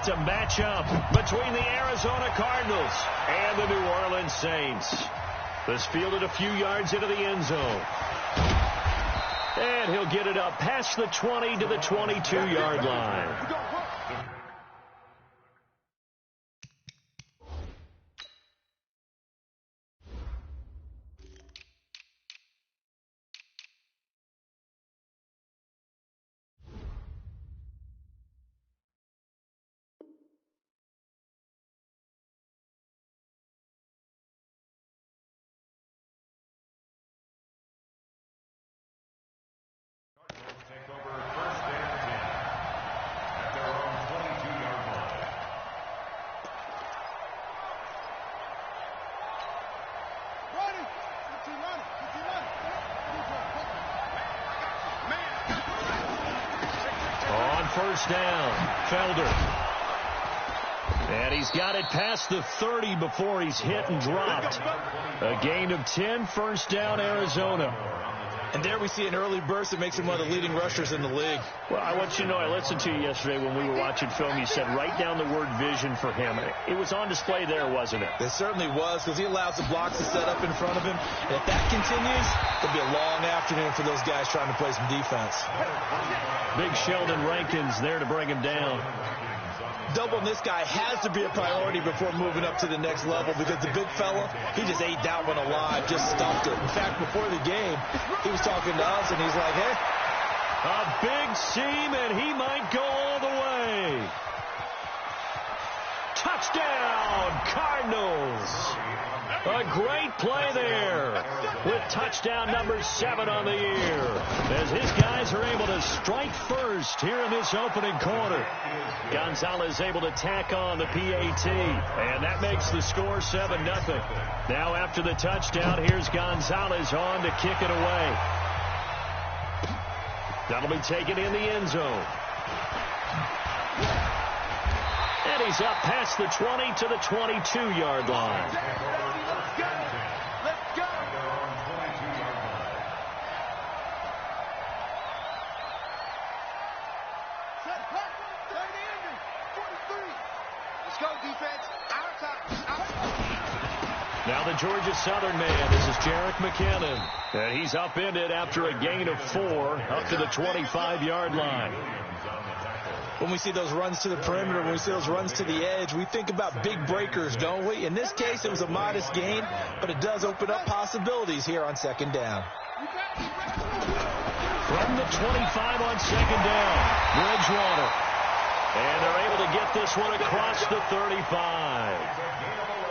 It's a matchup between the Arizona Cardinals and the New Orleans Saints. This fielded a few yards into the end zone. And he'll get it up past the 20 to the 22-yard line. First down, Felder. And he's got it past the 30 before he's hit and dropped. A gain of 10, first down, Arizona. And there we see an early burst that makes him one of the leading rushers in the league. Well, I want you to know, I listened to you yesterday when we were watching film. You said write down the word vision for him. It was on display there, wasn't it? It certainly was, because he allows the blocks to set up in front of him. And if that continues, it'll be a long afternoon for those guys trying to play some defense. Big Sheldon Rankins there to bring him down. Doubling this guy has to be a priority before moving up to the next level, because the big fella, he just ate that one alive, just stuffed it. In fact, before the game, he was talking to us, and he's like, hey. A big seam, and he might go all the way. Touchdown, Cardinals. A great play there with touchdown number 7 on the year, as his guys are able to strike first here in this opening quarter. Gonzalez able to tack on the PAT, and that makes the score 7-0. Now after the touchdown, here's Gonzalez on to kick it away. That'll be taken in the end zone. And he's up past the 20 to the 22-yard line. Let's go. Let's go, defense. Our time. Now the Georgia Southern man. This is Jerick McKinnon. And he's upended after a gain of 4 up to the 25-yard line. When we see those runs to the perimeter, when we see those runs to the edge, we think about big breakers, don't we? In this case, it was a modest gain, but it does open up possibilities here on second down. From the 25 on second down, Bridgewater. And they're able to get this one across the 35.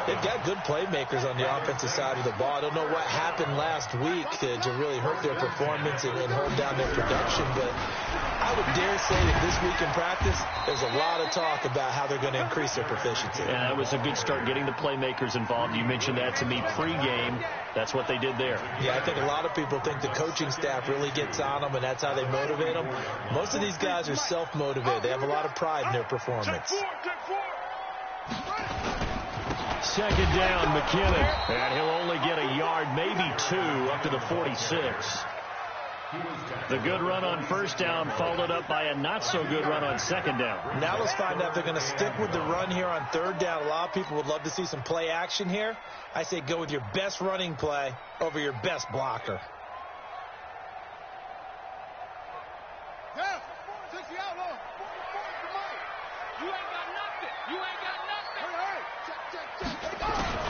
They've got good playmakers on the offensive side of the ball. I don't know what happened last week to really hurt their performance and hold down their production, but I would dare say that this week in practice, there's a lot of talk about how they're going to increase their proficiency. Yeah, it was a good start getting the playmakers involved. You mentioned that to me pregame. That's what they did there. Yeah, I think a lot of people think the coaching staff really gets on them, and that's how they motivate them. Most of these guys are self-motivated. They have a lot of pride in their performance. Second down, McKinnon. And he'll only get a yard, maybe 2, up to the 46. The good run on first down followed up by a not-so-good run on second down. Now let's find out if they're going to stick with the run here on third down. A lot of people would love to see some play action here. I say go with your best running play over your best blocker.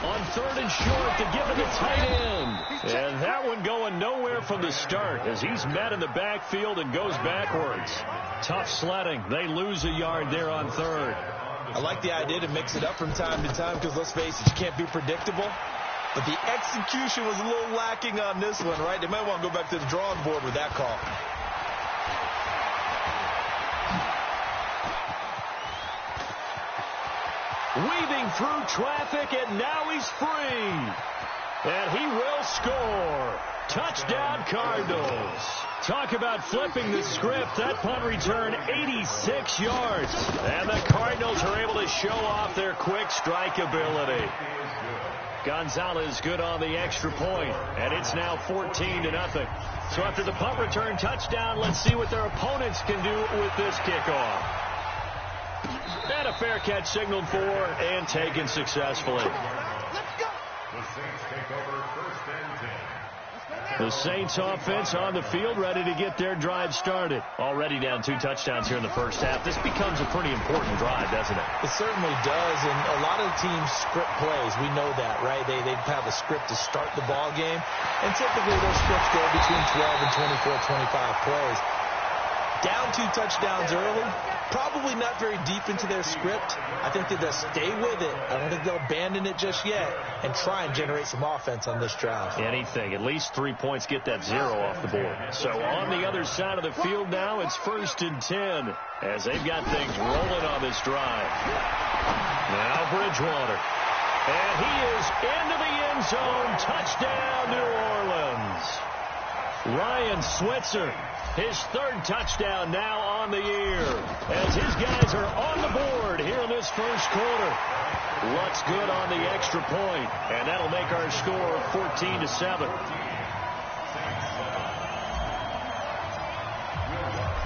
On third and short to give it the tight end. And that one going nowhere from the start as he's met in the backfield and goes backwards. Tough sledding. They lose a yard there on third. I like the idea to mix it up from time to time because, let's face it, you can't be predictable. But the execution was a little lacking on this one, right? They might want to go back to the drawing board with that call. Weaving through traffic, and now he's free. And he will score. Touchdown, Cardinals. Talk about flipping the script. That punt return, 86 yards. And the Cardinals are able to show off their quick strike ability. Gonzalez good on the extra point, and it's now 14-0. So after the punt return touchdown, let's see what their opponents can do with this kickoff. And a fair catch signaled for and taken successfully. Let's go. The Saints take over 1st and 10. The Saints offense on the field, ready to get their drive started. Already down 2 touchdowns here in the first half. This becomes a pretty important drive, doesn't it? It certainly does, and a lot of teams script plays. We know that, right? They have a script to start the ball game, and typically those scripts go between 12 and 24, 25 plays. Down 2 touchdowns early, probably not very deep into their script. I think that they'll stay with it. I don't think they'll abandon it just yet and try and generate some offense on this drive. Anything. At least 3 points, get that 0 off the board. So on the other side of the field now, it's 1st and 10 as they've got things rolling on this drive. Now Bridgewater. And he is into the end zone. Touchdown, New Orleans. Ryan Switzer, his 3rd touchdown now on the year as his guys are on the board here in this first quarter. Lutz good on the extra point, and that'll make our score 14-7.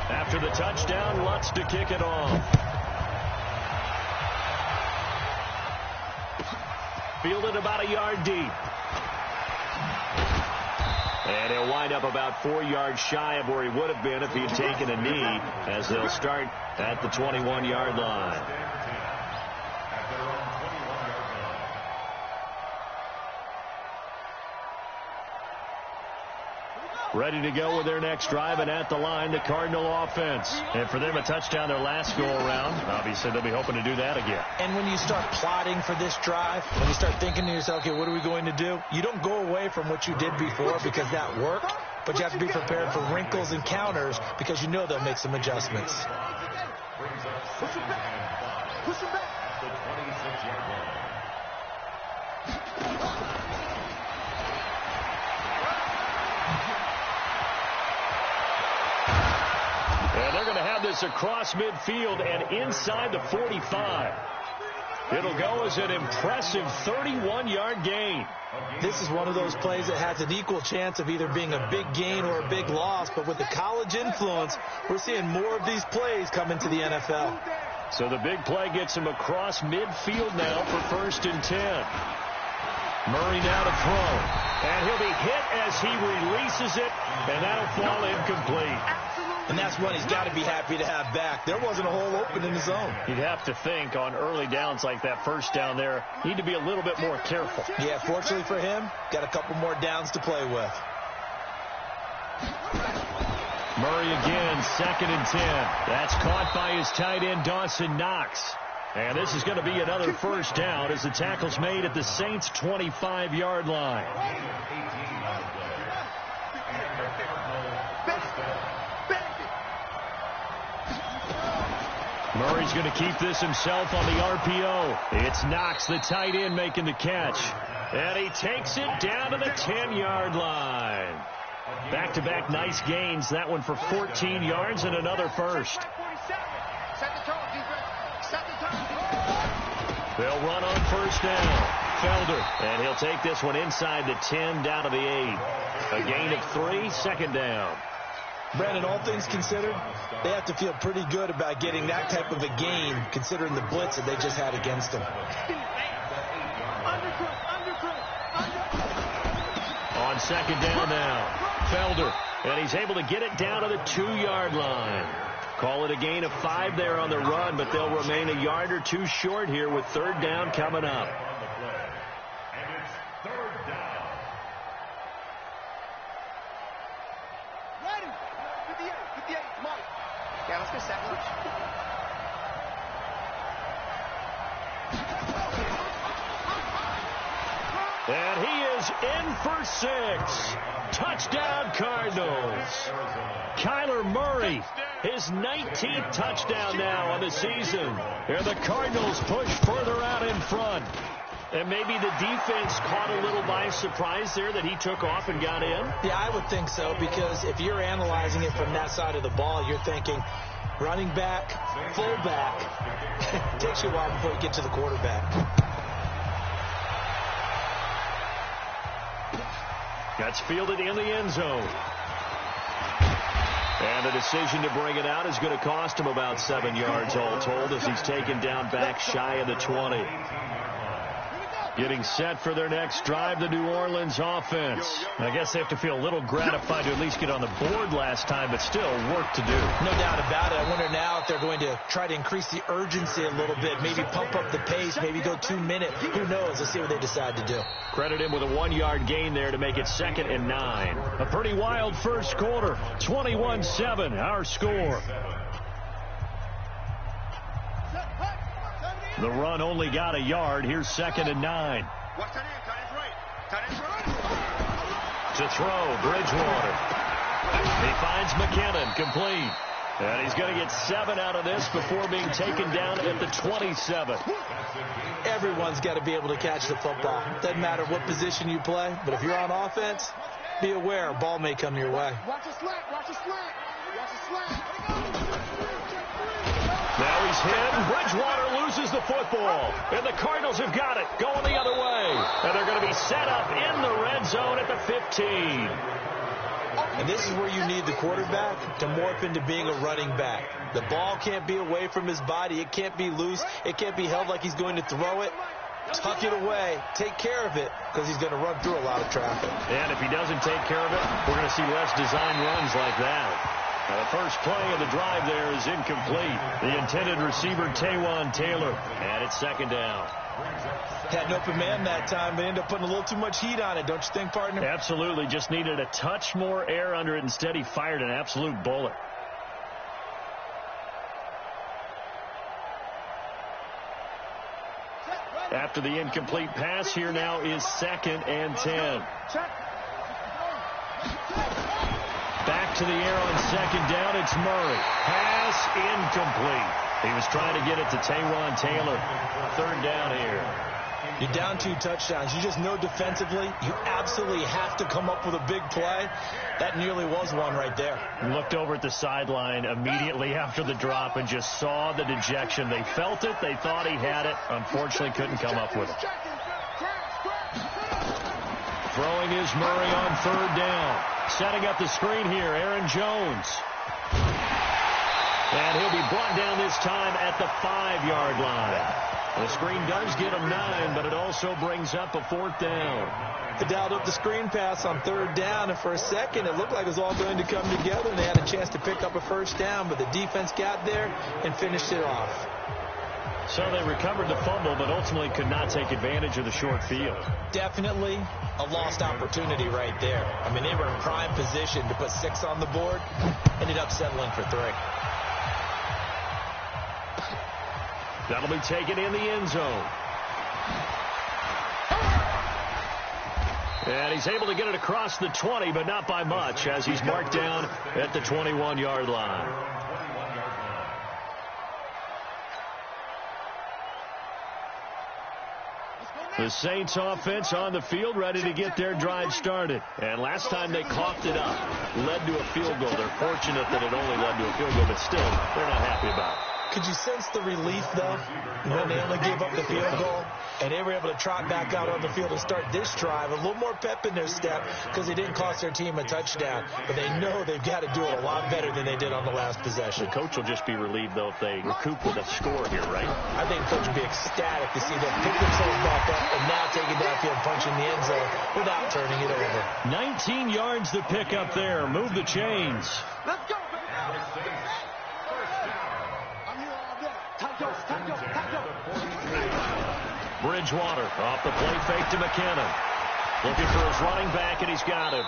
After the touchdown, Lutz to kick it off. Fielded about a yard deep. And he'll wind up about 4 yards shy of where he would have been if he had taken a knee, as they'll start at the 21-yard line. Ready to go with their next drive, and at the line, the Cardinal offense. And for them, a touchdown their last go-around. Obviously, they'll be hoping to do that again. And when you start plotting for this drive, when you start thinking to yourself, okay, what are we going to do? You don't go away from what you did before because that worked, but you have to be prepared for wrinkles and counters because you know they'll make some adjustments. Push him back. Push him back. The 26-yard line. And they're going to have this across midfield and inside the 45. It'll go as an impressive 31-yard gain. This is one of those plays that has an equal chance of either being a big gain or a big loss, but with the college influence, we're seeing more of these plays come into the NFL. So the big play gets him across midfield now for 1st and 10. Murray now to throw. And he'll be hit as he releases it, and that'll fall incomplete. And that's one he's got to be happy to have back. There wasn't a hole open in the zone. You'd have to think on early downs like that, first down there, need to be a little bit more careful. Yeah, fortunately for him, got a couple more downs to play with. Murray again, 2nd and 10. That's caught by his tight end, Dawson Knox. And this is going to be another first down as the tackle's made at the Saints' 25-yard line. Murray's going to keep this himself on the RPO. It's Knox, the tight end, making the catch. And he takes it down to the 10-yard line. Back-to-back nice gains. That one for 14 yards and another first. They'll run on first down. Felder, and he'll take this one inside the 10 down to the 8. A gain of 3, 2nd down. Brandon, all things considered, they have to feel pretty good about getting that type of a gain considering the blitz that they just had against them. On 2nd down now, Felder, and he's able to get it down to the 2-yard line. Call it a gain of 5 there on the run, but they'll remain a yard or 2 short here with 3rd down coming up. And it's 3rd down. Ready. 58. Mike. Yeah, let's get set. And he is in for 6. Touchdown, Cardinals. Kyler Murray, his 19th touchdown now on the season. Here the Cardinals push further out in front. And maybe the defense caught a little by surprise there that he took off and got in? Yeah, I would think so, because if you're analyzing it from that side of the ball, you're thinking running back, fullback. It takes you a while before you get to the quarterback. That's fielded in the end zone. And the decision to bring it out is going to cost him about 7 yards all told as he's taken down back shy of the 20. Getting set for their next drive, the New Orleans offense. I guess they have to feel a little gratified to at least get on the board last time, but still work to do. No doubt about it. I wonder now if they're going to try to increase the urgency a little bit, maybe pump up the pace, maybe go 2 minutes. Who knows? Let's see what they decide to do. Credit him with a 1-yard gain there to make it 2nd and 9. A pretty wild first quarter. 21-7, our score. The run only got a yard. Here's 2nd and 9. To throw, Bridgewater. He finds McKinnon, complete. And he's going to get 7 out of this before being taken down at the 27. Everyone's got to be able to catch the football. Doesn't matter what position you play, but if you're on offense, be aware a ball may come your way. Watch the slant, watch the slant, watch the slant. Now he's hit, and Bridgewater loses the football. And the Cardinals have got it, going the other way. And they're going to be set up in the red zone at the 15. And this is where you need the quarterback to morph into being a running back. The ball can't be away from his body. It can't be loose. It can't be held like he's going to throw it. Tuck it away. Take care of it because he's going to run through a lot of traffic. And if he doesn't take care of it, we're going to see less design runs like that. Now the first play of the drive there is incomplete. The intended receiver, Taywan Taylor. And it's 2nd down. Had an open man that time, but ended up putting a little too much heat on it, don't you think, partner? Absolutely. Just needed a touch more air under it. Instead, he fired an absolute bullet. After the incomplete pass, here now is 2nd and 10. Back to the air on 2nd down. It's Murray. Pass incomplete. He was trying to get it to Taywan Taylor. 3rd down here. You're down 2 touchdowns. You just know defensively you absolutely have to come up with a big play. That nearly was one right there. Looked over at the sideline immediately after the drop and just saw the dejection. They felt it. They thought he had it. Unfortunately, couldn't come up with it. Throwing is Murray on 3rd down. Setting up the screen here, Aaron Jones. And he'll be brought down this time at the 5-yard line. The screen does get him 9, but it also brings up a 4th down. They dialed up the screen pass on 3rd down, and for a second it looked like it was all going to come together, and they had a chance to pick up a 1st down, but the defense got there and finished it off. So they recovered the fumble, but ultimately could not take advantage of the short field. Definitely a lost opportunity right there. I mean, they were in prime position to put 6 on the board, ended up settling for 3. That'll be taken in the end zone. And he's able to get it across the 20, but not by much, as he's marked down at the 21-yard line. The Saints offense on the field, ready to get their drive started. And last time they coughed it up, led to a field goal. They're fortunate that it only led to a field goal, but still, they're not happy about it. Could you sense the relief, though, when they only gave up the field goal and they were able to trot back out on the field and start this drive? A little more pep in their step because they didn't cost their team a touchdown, but they know they've got to do it a lot better than they did on the last possession. The coach will just be relieved, though, if they recoup with a score here, right? I think the coach will be ecstatic to see them pick themselves back up and now take it downfield, punching the end zone without turning it over. 19 yards to pick up there. Move the chains. Let's go, baby. Bridgewater off the play fake to McKinnon. Looking for his running back, and he's got him.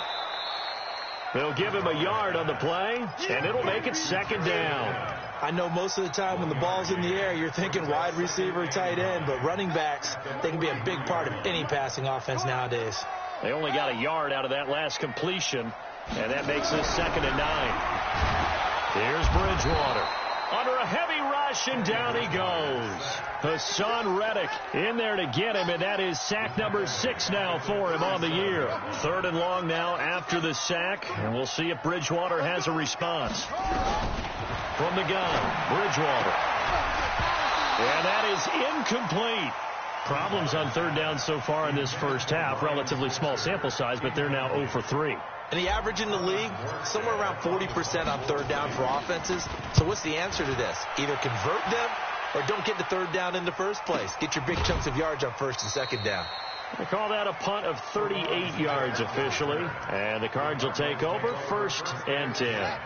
They'll give him a yard on the play, and it'll make it 2nd down. I know most of the time when the ball's in the air, you're thinking wide receiver, tight end, but running backs, they can be a big part of any passing offense nowadays. They only got a yard out of that last completion, and that makes this 2nd and 9. Here's Bridgewater. Under a heavy rush, and down he goes. Hassan Reddick in there to get him, and that is sack number 6 now for him on the year. 3rd and long now after the sack, and we'll see if Bridgewater has a response. From the gun, Bridgewater. And that is incomplete. Problems on 3rd down so far in this first half. Relatively small sample size, but they're now 0 for 3. And the average in the league, somewhere around 40% on third down for offenses. So what's the answer to this? Either convert them or don't get the third down in the first place. Get your big chunks of yards on first and second down. They call that a punt of 38 yards officially. And the Cards will take over 1st and 10.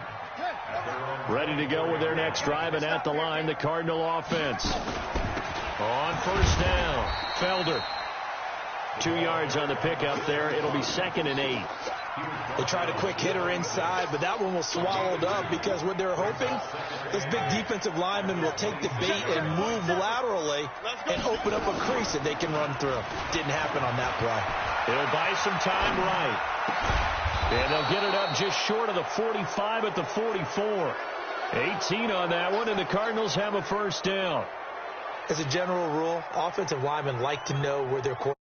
Ready to go with their next drive, and at the line, the Cardinal offense. On 1st down, Felder. 2 yards on the pickup there. It'll be 2nd and 8. They tried a quick hitter inside, but that one was swallowed up because what they're hoping, this big defensive lineman will take the bait and move laterally and open up a crease that they can run through. Didn't happen on that play. He'll buy some time right. And they'll get it up just short of the 45 at the 44. 18 on that one, and the Cardinals have a 1st down. As a general rule, offensive linemen like to know where their quarterback